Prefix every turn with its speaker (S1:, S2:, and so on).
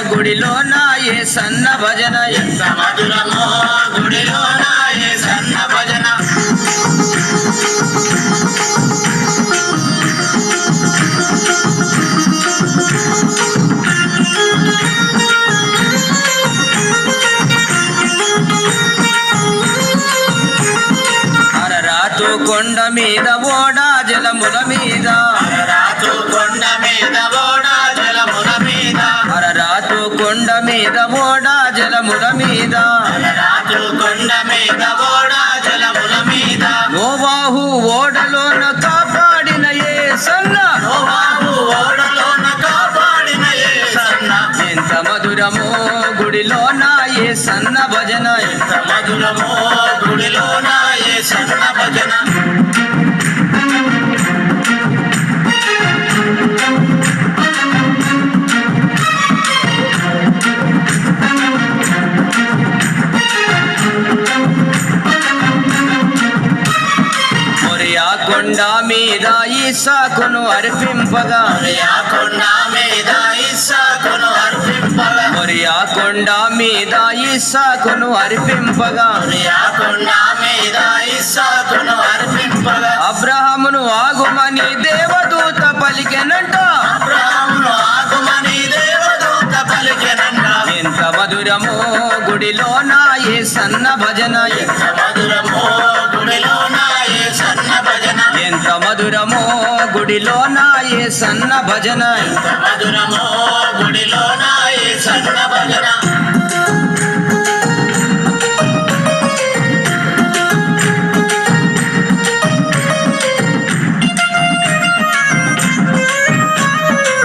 S1: గుడిలో నా ఏ సన్న భజన
S2: ఎంత మధురమో గుడిలో నా ఏ సన్న భజన
S1: అరరాతు కొండ మీద ఓడా జలముల మీద
S2: రాజు కొండ మీద ఓడా జలముల మీద
S1: అరరాతు కొండ మీద ఓడా జలముల మీద
S2: రాజు కొండ మీద ఓడా జలముల మీద
S1: నోవాహు ఓడలోన కాపాడిన ఏ సన్న
S2: బాబు ఓడలోన కాపాడిన ఏ సన్న
S1: ఎంత మధురమో గుడిలో నా ఏ సన్న భజన
S2: ఎంత మధురమో గుడిలో నా ఏ సన్న భజన
S1: మొరియా కొండ మీద ఈసాకును అర్పింపగా
S2: ఆ కొండ మీద ఇస్సాకును అర్పింపగా
S1: మొరియా కొండ మీద ఈసాకును అర్పింపగా
S2: ఆ కొండ మీద ఇస్సాకును అర్పింపగా
S1: అబ్రహామును ఆగుమని దేవదూత పలికెనంట
S2: అబ్రాహామును ఆగుమని దేవదూత పలికెనంట
S1: ఎంత మధురమో గుడిలో నా ఏ సన్న భజన
S2: ఎంత మధురమో గుడిలో నా ఏ సన్న భజన
S1: ఎంత మధురమో గుడిలో నా ఏ సన్న భజన
S2: ఎంత మధురమో గుడిలో నా ఏ సన్న భజన